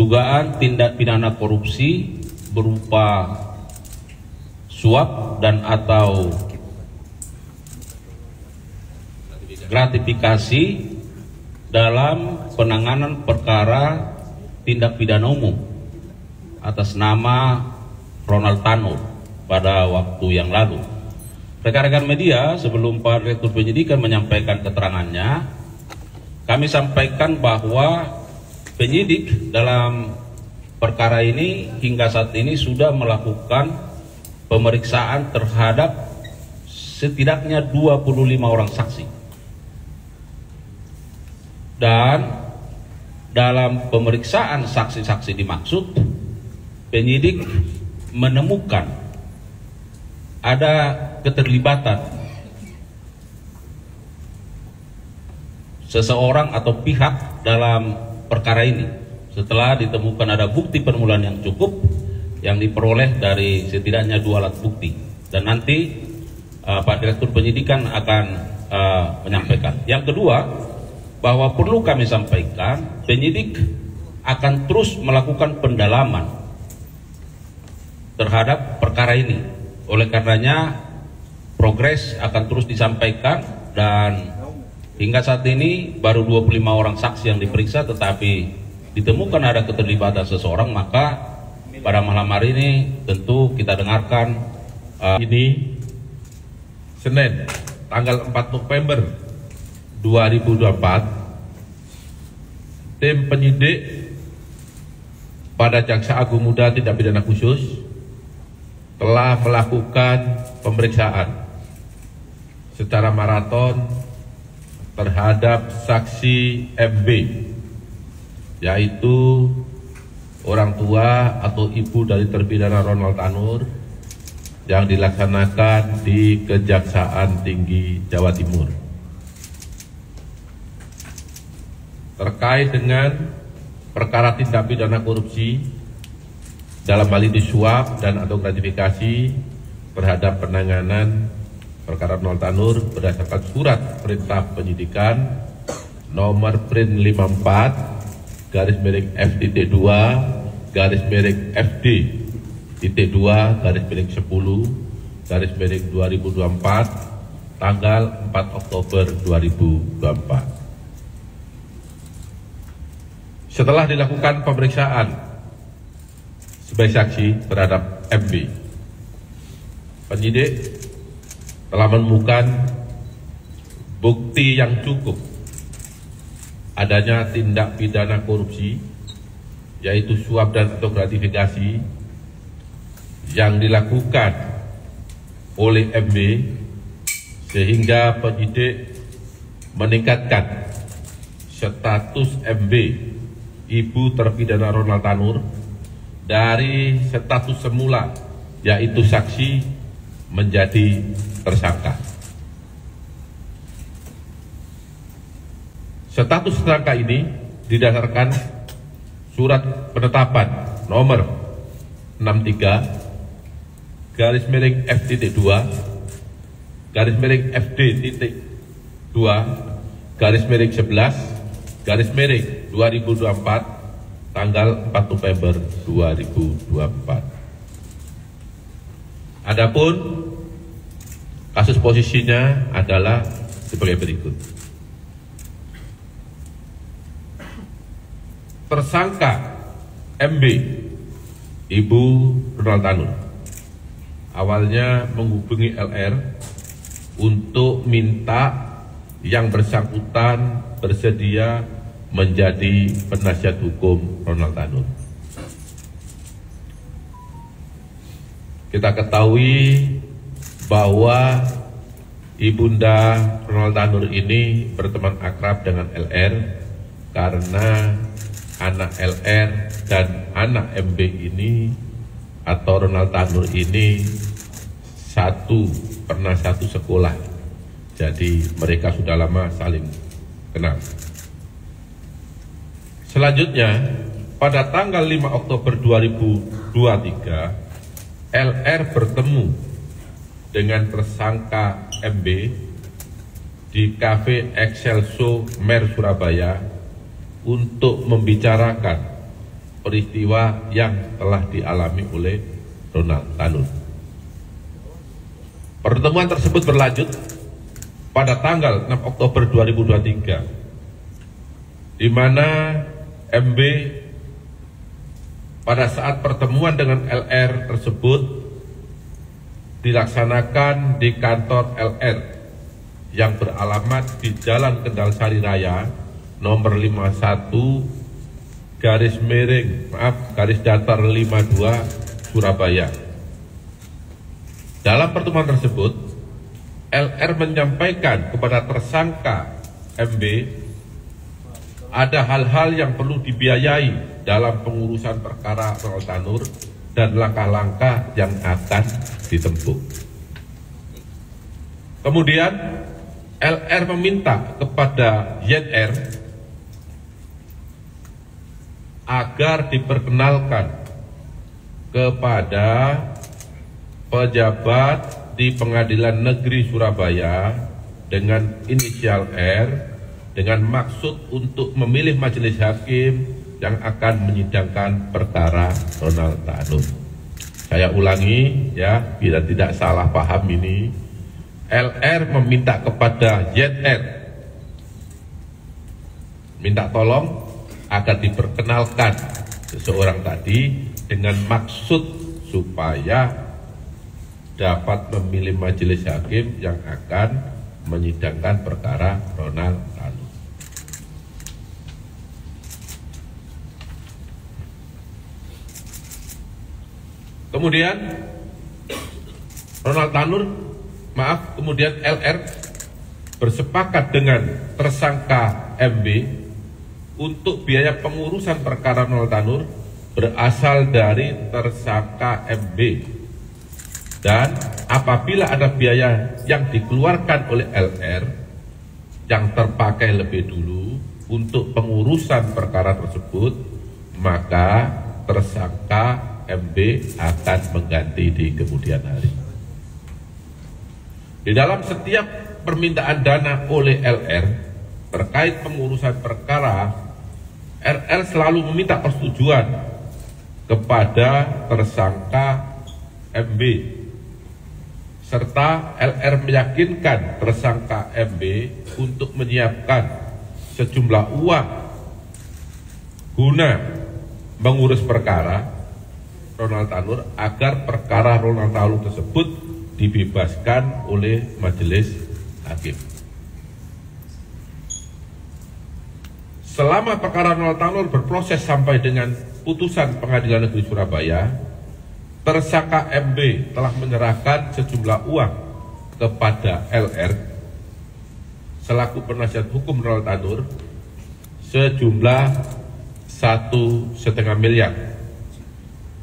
dugaan tindak pidana korupsi berupa suap dan atau gratifikasi dalam penanganan perkara tindak pidana umum atas nama Ronald Tanur pada waktu yang lalu. Rekan-rekan media, sebelum Pak Direktur Penyidikan menyampaikan keterangannya, kami sampaikan bahwa penyidik dalam perkara ini hingga saat ini sudah melakukan pemeriksaan terhadap setidaknya 25 orang saksi. Dan dalam pemeriksaan saksi-saksi dimaksud, penyidik menemukan ada keterlibatan seseorang atau pihak dalam perkara ini setelah ditemukan ada bukti permulaan yang cukup yang diperoleh dari setidaknya 2 alat bukti, dan nanti Pak Direktur Penyidikan akan menyampaikan. Yang kedua, bahwa perlu kami sampaikan, penyidik akan terus melakukan pendalaman terhadap perkara ini. Oleh karenanya progres akan terus disampaikan, dan hingga saat ini baru 25 orang saksi yang diperiksa, tetapi ditemukan ada keterlibatan seseorang, maka pada malam hari ini tentu kita dengarkan ini Senin tanggal 4 November 2024, tim penyidik pada Jaksa Agung Muda Tindak Pidana Khusus telah melakukan pemeriksaan secara maraton terhadap saksi MB, yaitu orang tua atau ibu dari terpidana Ronald Tanur, yang dilaksanakan di Kejaksaan Tinggi Jawa Timur. Terkait dengan perkara tindak pidana korupsi dalam hal ini suap dan atau gratifikasi terhadap penanganan perkara Ronald Tanur berdasarkan surat perintah penyidikan nomor print 54 /F.2 /FD.2 /10 tanggal 4 Oktober 2024. Setelah dilakukan pemeriksaan sebagai saksi terhadap MB, penyidik telah menemukan bukti yang cukup adanya tindak pidana korupsi, yaitu suap dan atau gratifikasi yang dilakukan oleh MB, sehingga penyidik meningkatkan status MB, ibu terpidana Ronald Tanur, dari status semula yaitu saksi menjadi tersangka. Status tersangka ini didasarkan surat penetapan nomor 63/F.2 /FD.2 /11/2024 tanggal 4 November 2024. Adapun kasus posisinya adalah sebagai berikut. Tersangka MB, ibu Ronald Tanur, awalnya menghubungi LR untuk minta yang bersangkutan bersedia menjadi penasihat hukum Ronald Tanur. Kita ketahui bahwa ibunda Ronald Tanur ini berteman akrab dengan LR karena anak LR dan anak MB ini atau Ronald Tanur ini pernah satu sekolah, jadi mereka sudah lama saling kenal. Selanjutnya, pada tanggal 5 Oktober 2023, LR bertemu dengan tersangka MB di Cafe Excelso Mer Surabaya untuk membicarakan peristiwa yang telah dialami oleh Ronald Tanur. Pertemuan tersebut berlanjut pada tanggal 6 Oktober 2023, di mana MB pada saat pertemuan dengan LR tersebut dilaksanakan di kantor LR yang beralamat di Jalan Kendal Sari Raya nomor 51 garis datar 52 Surabaya. Dalam pertemuan tersebut, LR menyampaikan kepada tersangka MB ada hal-hal yang perlu dibiayai dalam pengurusan perkara Ronald Tanur dan langkah-langkah yang akan ditempuh. Kemudian LR meminta kepada YR agar diperkenalkan kepada pejabat di Pengadilan Negeri Surabaya dengan inisial R dengan maksud untuk memilih majelis hakim yang akan menyidangkan perkara Ronald Tanur. Saya ulangi ya, bila tidak salah paham ini, LR meminta kepada YR minta tolong agar diperkenalkan seseorang tadi dengan maksud supaya dapat memilih majelis hakim yang akan menyidangkan perkara Ronald Tanur. Kemudian kemudian LR bersepakat dengan tersangka MB untuk biaya pengurusan perkara Ronald Tanur berasal dari tersangka MB. Dan apabila ada biaya yang dikeluarkan oleh LR yang terpakai lebih dulu untuk pengurusan perkara tersebut, maka tersangka MB akan mengganti di kemudian hari. Di dalam setiap permintaan dana oleh LR terkait pengurusan perkara, RL selalu meminta persetujuan kepada tersangka MB, serta LR meyakinkan tersangka MB untuk menyiapkan sejumlah uang guna mengurus perkara Ronald Tanur agar perkara Ronald Tanur tersebut dibebaskan oleh majelis hakim. Selama perkara Ronald Tanur berproses sampai dengan putusan Pengadilan Negeri Surabaya, tersangka MB telah menyerahkan sejumlah uang kepada LR selaku penasihat hukum Ronald Tanur sejumlah 1,5 miliar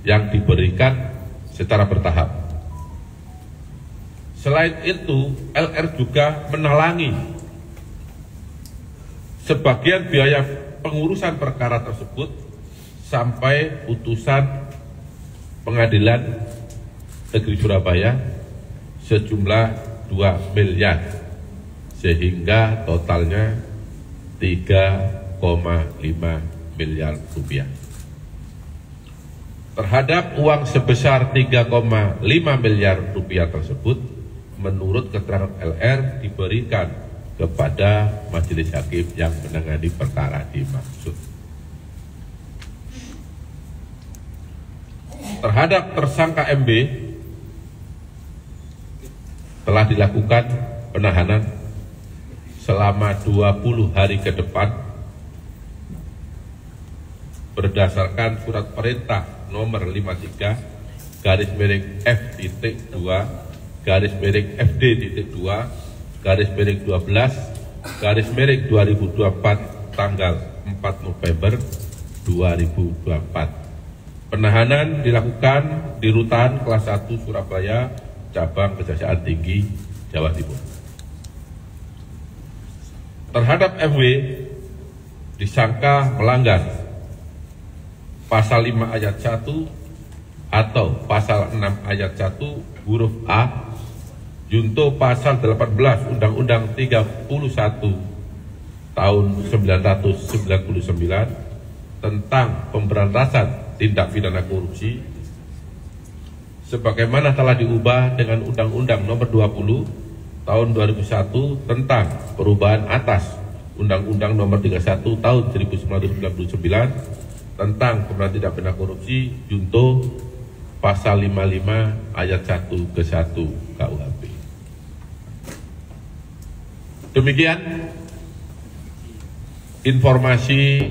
yang diberikan secara bertahap. Selain itu, LR juga menalangi sebagian biaya pengurusan perkara tersebut sampai putusan Pengadilan Negeri Surabaya sejumlah 2 miliar, sehingga totalnya 3,5 miliar rupiah. Terhadap uang sebesar 3,5 miliar rupiah tersebut, menurut keterangan LR diberikan kepada majelis hakim yang menangani perkara dimaksud. Terhadap tersangka MB telah dilakukan penahanan selama 20 hari ke depan berdasarkan surat perintah nomor 53-FD.2/FD.2/12/2024 tanggal 4 November 2024. Penahanan dilakukan di Rutan Kelas 1 Surabaya, Cabang Kejaksaan Tinggi, Jawa Timur. Terhadap MW disangka melanggar Pasal 5 ayat 1 atau Pasal 6 ayat 1 huruf A junto Pasal 18 Undang-Undang 31 tahun 1999 tentang pemberantasan tindak pidana korupsi sebagaimana telah diubah dengan Undang-Undang Nomor 20 Tahun 2001 tentang perubahan atas Undang-Undang Nomor 31 Tahun 1999 tentang pemberantasan tindak pidana korupsi junto Pasal 55 Ayat 1 ke 1 KUHP. Demikian informasi